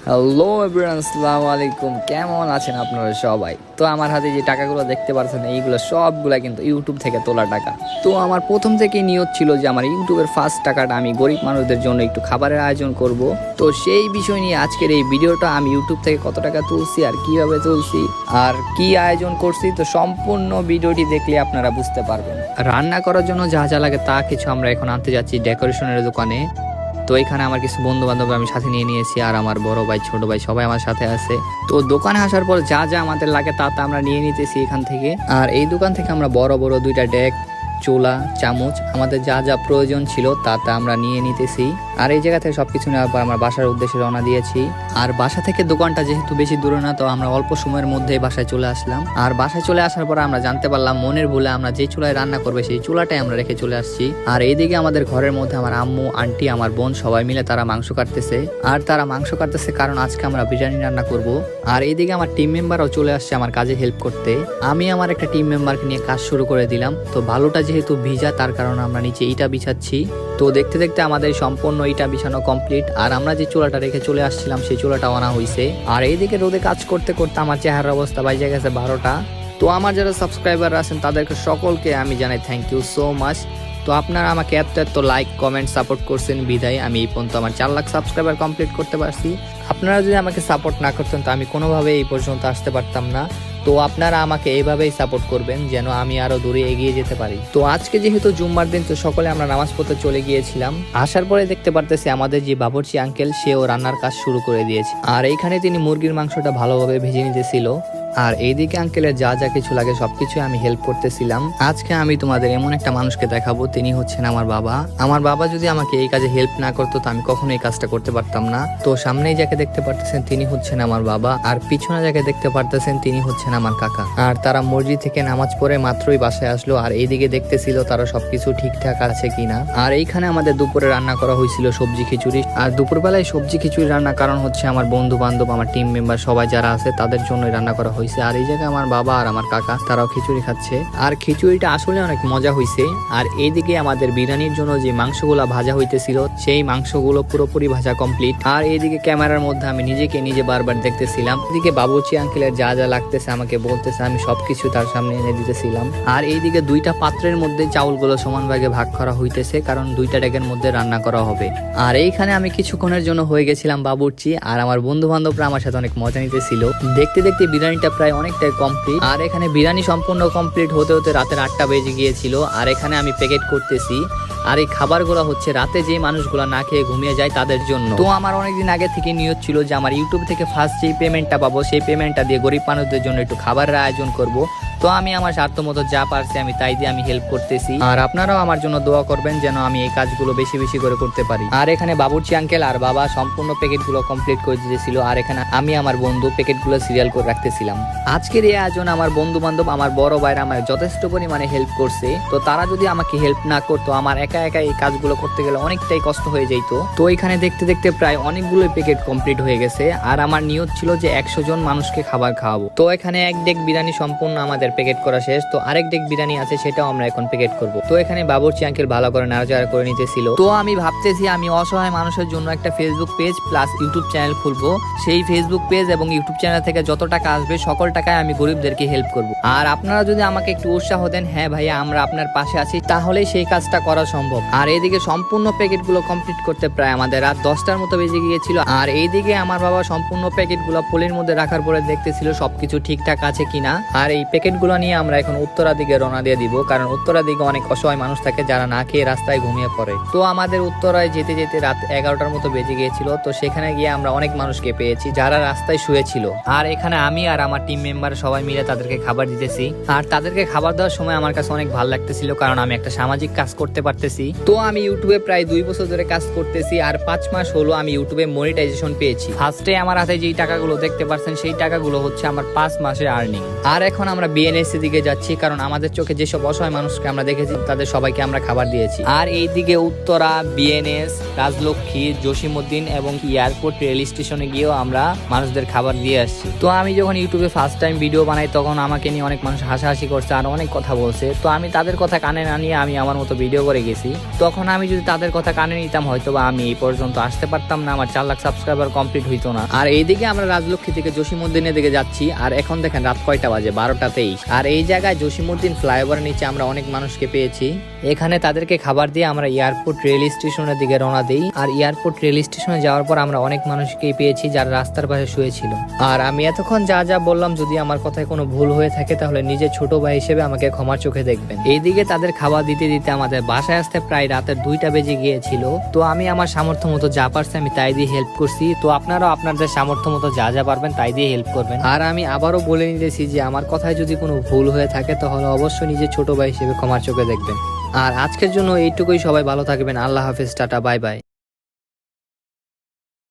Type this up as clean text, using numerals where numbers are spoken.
Hello everyone, আসসালামু আলাইকুম। কেমন আছেন আপনারা সবাই? তো আমার হাতে যে টাকাগুলো দেখতে পাচ্ছেন, এইগুলো সবগুলা কিন্তু ইউটিউব থেকে তোলা টাকা। তো আমার প্রথম থেকেই নিয়ত ছিল যে আমার ইউটিউবের ফার্স্ট টাকাটা আমি গরিব মানুষদের জন্য একটু খাবারের আয়োজন করব। তো সেই বিষয় নিয়ে আজকের এই ভিডিওটা, আমি ইউটিউব থেকে কত টাকা তুলছি আর কিভাবে তুলছি আর কি আয়োজন করছি, তো সম্পূর্ণ ভিডিওটি দেখলে আপনারা বুঝতে পারবেন। রান্না করার জন্য যা যা লাগে তা কিছু আমরা এখন আনতে যাচ্ছি ডেকোরেশনের দোকানে। তো এখানে আমার কিছু বন্ধু বান্ধব আমি সাথে নিয়ে নিয়েছি, আর আমার বড় ভাই ছোট ভাই সবাই আমার সাথে আছে। তো দোকানে আসার পর যা যা আমাদের লাগে তা আমরা নিয়ে নিতেছি এখান থেকে। আর এই দোকান থেকে আমরা বড় বড় দুইটা ডেক, চুলা, চামচ, আমাদের যা যা প্রয়োজন ছিল তা আমরা নিয়ে নিতেছি। আর এই জায়গা থেকে সবকিছু নেওয়ার পর আমরা বাসার উদ্দেশ্যে রওনা দিয়েছি। আর বাসা থেকে দোকানটা যেহেতু বেশি দূরে না, তো আমরা অল্প সময়ের মধ্যেই বাসায় চলে আসলাম। আর বাসায় চলে আসার পর আমরা জানতে পারলাম মনের ভুলে আমরা যে চুলায় রান্না করবে সেই চুলাটাই আমরা রেখে চলে আসছি। আর এইদিকে আমাদের ঘরের মধ্যে আমার আম্মু, আন্টি, আমার বোন সবাই মিলে তারা মাংস কাটতেছে। আর তারা মাংস কাটতেছে কারণ আজকে আমরা বিরিয়ানি রান্না করব। আর এইদিকে আমার টিম মেম্বারও চলে আসছে আমার কাজে হেল্প করতে। আমি আমার একটা টিম মেম্বারকে নিয়ে কাজ শুরু করে দিলাম। তো বালুটা যেহেতু ভিজা, তার কারণে আমরা নিচে ইটা বিছাচ্ছি। তো দেখতে দেখতে আমাদের সম্পূর্ণ ইটা বিছানো কমপ্লিট। আর আমরা যে চুলাটা রেখে চলে আসছিলাম সেই চুলাটা আনা হয়েছে। আর এইদিকে রোদে কাজ করতে করতে আমার চেহারার অবস্থা বাইজে গেছে 12টা। তো আমার যারা সাবস্ক্রাইবার আছেন তাদেরকে সকলকে আমি জানাই থ্যাংক ইউ সো মাচ। তো আপনারা আমাকে এত লাইক, কমেন্ট, সাপোর্ট করছেন বিদায় আমি এই পর্যন্ত আমার 4 লাখ সাবস্ক্রাইবার কমপ্লিট করতে পারছি। আপনারা যদি আমাকে সাপোর্ট না করতেন তো আমি কোনোভাবে এই পর্যন্ত আসতে পারতাম না। তো আপনারা আমাকে এইভাবেই সাপোর্ট করবেন যেন আমি আরো দূরে এগিয়ে যেতে পারি। তো আজকে যেহেতু জুম্মার দিন, তো সকলে আমরা নামাজ পড়তে চলে গিয়েছিলাম। আসার পরে দেখতে পারতেছি আমাদের যে বাবুর্চি আঙ্কেল, সেও রান্নার কাজ শুরু করে দিয়েছে। আর এইখানে তিনি মুরগির মাংসটা ভালোভাবে ভেজে নিতেছিল। আর এইদিকে আঙ্কেলের যা যা কিছু লাগে সবকিছু আমি হেল্প করতেছিলাম। আজকে আমি তোমাদের এমন একটা মানুষকে দেখাবো, তিনি হচ্ছেন আমার বাবা। আমার বাবা যদি আমাকে এই কাজে হেল্প না করতো তো আমি কখনো এই কাজটা করতে পারতাম না। তো সামনেই যাকে দেখতে পারতেছেন তিনি হচ্ছেন আমার বাবা, আর পিছনে যাকে দেখতে পারতেছেন তিনি হচ্ছেন আমার কাকা। আর তারা মসজিদ থেকে নামাজ পড়ে মাত্রই বাসায় আসলো। আর এইদিকে দেখতেছিল তারা সবকিছু ঠিকঠাক আছে কিনা। আর এইখানে আমাদের দুপুরে রান্না করা হয়েছিল সবজি খিচুড়ি। আর দুপুরবেলায় সবজি খিচুড়ি রান্নার কারণ হচ্ছে আমার বন্ধু বান্ধব, আমার টিম মেম্বার সবাই যারা আছে তাদের জন্যই রান্না করা হয়েছে। আর এই জায়গায় আমার বাবা আর আমার কাকা তারাও খিচুড়ি খাচ্ছে। আর খিচুড়িটা আসলে অনেক মজা হয়েছে। আর এইদিকে আমাদের বিরিয়ানির জন্য যে মাংসগুলা ভাজা হইতেছিল সেই মাংসগুলো পুরোপুরি ভাজা কমপ্লিট। আর এইদিকে ক্যামেরার মধ্যে আমি নিজেকে নিজে বারবার দেখতেছিলাম। এদিকে বাবুর্চি আঙ্কেলের যা যা লাগতেছে আমাকে বলতেছে, আমি সবকিছু তার সামনে এনে দিতেছিলাম। আর এইদিকে দুইটা পাত্রের মধ্যে চাউলগুলো সমান ভাগে ভাগ করা হইতেছে, কারণ দুইটা ডেকের মধ্যে রান্না করা হবে। আর এইখানে আমি কিছুক্ষণের জন্য হয়ে গেছিলাম বাবুর্চি। আর আমার বন্ধু বান্ধবরা আমার সাথে অনেক মজা নিতেছিল। দেখতে দেখতে বিরিয়ানিটা প্রায় অনেকটাই কমপ্লিট। আর এখানে বিরিয়ানি সম্পূর্ণ কমপ্লিট হতে হতে রাতের 8টা বেজে গিয়েছিল। আর এখানে আমি প্যাকেট করতেছি। আর এই খাবারগুলো হচ্ছে রাতে যে মানুষগুলো না খেয়ে ঘুমিয়ে যায় তাদের জন্য। তো আমার অনেকদিন আগে থেকে নিয়ত ছিল যে আমার ইউটিউব থেকে ফার্স্ট যেই পেমেন্টটা পাবো সেই পেমেন্টটা দিয়ে গরিব মানুষদের জন্য একটু খাবারের আয়োজন করব। তো আমি আমার স্বার্থ মতো যা পারছি আমি তাই দিয়ে আমি হেল্প করতেছি। আর আপনারাও আমার জন্য দোয়া করবেন যেন আমি এই কাজগুলো বেশি বেশি করে করতে পারি। আর এখানে বাবুর্চি আঙ্কেল আর বাবা সম্পূর্ণ প্যাকেটগুলো কমপ্লিট করে দিয়েছিল। আর এখানে আমি আমার বন্ধু প্যাকেটগুলো সিরিয়াল করে রাখতেছিলাম। আজকের এই আয়োজন আমার বন্ধু বান্ধব, আমার বড় ভাইরা আমার যথেষ্ট পরিমাণে হেল্প করছে। তো তারা যদি আমাকে হেল্প না করতো আমার একা একা এই কাজগুলো করতে গেলে অনেকটাই কষ্ট হয়ে যেত। তো এখানে দেখতে দেখতে প্রায় অনেকগুলো প্যাকেট কমপ্লিট হয়ে গেছে। আর আমার নিয়ত ছিল যে 100 জন মানুষকে খাবার খাওয়াবো। তো এখানে এক ডেক বিরিয়ানি সম্পূর্ণ আমাদের প্যাকেট করা শেষ। তো আরেক ডেক বিরিয়ানি আছে, সেটাও আমরা এখন প্যাকেট করব। তো এখানে বাবুর্চি আঙ্কেল ভালো করে নাড়াচাড়া করে নিতেছিল। তো আমি ভাবতেছি আমি অসহায় মানুষের জন্য একটা Facebook page plus YouTube channel খুলবো। সেই ফেসবুক পেজ এবং ইউটিউব চ্যানেল থেকে যত টাকা আসবে সকল টাকায় আমি গরিবদেরকে হেল্প করব। আর আপনারা যদি আমাকে একটু উৎসাহ দেন, হ্যাঁ ভাইয়া আমরা আপনার পাশে আছি, তাহলেই সেই কাজটা করা সম্ভব। আর এইদিকে সম্পূর্ণ প্যাকেটগুলো কমপ্লিট করতে প্রায় আমাদের রাত 10টার মতো বেজে গিয়েছিল। আর এইদিকে আমার বাবা সম্পূর্ণ প্যাকেটগুলো পলির মধ্যে রাখার পরে দেখতেছিল সবকিছু ঠিকঠাক আছে কিনা। আর এই প্যাকেটগুলো নিয়ে আমরা এখন উত্তরা দিকে রওনা দিয়ে দিব, কারণ উত্তরা দিকে অনেক অসহায় মানুষ থাকে যারা না খেয়ে রাস্তায় ঘুমিয়ে পড়ে। তো আমাদের উত্তরায় যেতে যেতে রাত 11টার মতো বেজে গিয়েছিল। তো সেখানে গিয়ে আমরা অনেক মানুষকে পেয়েছি যারা রাস্তায় শুয়েছিল। আর এখানে আমি আর আমার টিম মেম্বার সবাই মিলে তাদেরকে খাবার দিতেছি। আর তাদেরকে খাবার দেওয়ার সময় আমার কাছে অনেক ভালো লাগতেছিল, কারণ আমি একটা সামাজিক কাজ করতে পারতেছি। তো আমি ইউটিউবে প্রায় 2 বছর ধরে কাজ করতেছি। আর 5 মাস হলো আমি ইউটিউবে মনিটাইজেশন পেয়েছি। ফার্স্টে আমার হাতে যেই টাকাগুলো দেখতে পাচ্ছেন সেই টাকাগুলো হচ্ছে আমার 5 মাসের আর্নিং। আর এখন আমরা বিএনএসসি দিকে যাচ্ছি, কারণ আমাদের চোখে যেসব অসহায় মানুষকে আমরা দেখেছি তাদের সবাইকে আমরা খাবার দিয়েছি। আর এইদিকে উত্তরা, বিএনএস, রাজলক্ষ্মী, জসিমউদ্দিন এবং এয়ারপোর্ট রেল স্টেশনে গিয়েও আমরা মানুষদের খাবার দিয়ে আসছি। তো আমি যখন ইউটিউবে ফার্স্ট টাইম ভিডিও বানাই তখন আমাকে নিয়ে অনেক মানুষ হাসাহাসি করছে আর অনেক কথা বলছে। তো আমি তাদের কথা কানে না নিয়ে আমি আমার মতো ভিডিও করে গেছি। তখন আমি যদি তাদের কথা কানে নিতাম হয়তো বা আমি এই পর্যন্ত আসতে পারতাম না, আমার 4 লাখ সাবস্ক্রাইবার কমপ্লিট হইতো না। আর এইদিকে আমরা রাজলক্ষ্মী থেকে জসিমউদ্দিনের দিকে যাচ্ছি, আর এখন দেখেন রাত কয়টা বাজে, 12টা 23। আর এই জায়গায় জসিমউদ্দিন ফ্লাইওভারের নিচে আমরা অনেক মানুষকে পেয়েছি। এখানে তাদেরকে খাবার দিয়ে আমরা এয়ারপোর্ট রেল স্টেশনের দিকে রওনা দিই। আর এয়ারপোর্ট রেল স্টেশনে যাওয়ার পর আমরা অনেক মানুষকেই পেয়েছি যারা রাস্তার পাশে শুয়েছিল। আর আমি এতক্ষণ যা যা বললাম যদি আমার কথায় কোনো ভুল হয়ে থাকে তাহলে নিজের ছোট ভাই হিসেবে আমাকে ক্ষমার চোখে দেখবেন। এইদিকে তাদের খাবার দিতে দিতে আমাদের বাসায় আসতে প্রায় রাতের 2টা বেজে গিয়েছিল। তো আমি আমার সামর্থ্য মতো যা পারছি আমি তাই দিয়ে হেল্প করছি। তো আপনারাও আপনাদের সামর্থ্য মতো যা যা পারবেন তাই দিয়ে হেল্প করবেন। আর আমি আবারও বলে নিতেছি যে আমার কথায় যদি কোনো ভুল হয়ে থাকে তাহলে অবশ্যই নিজের ছোট ভাই হিসেবে ক্ষমার চোখে দেখবেন। আর আজকের জন্য এইটুকুই, সবাই ভালো থাকবেন। আল্লাহ হাফেজ, টাটা, বাই বাই।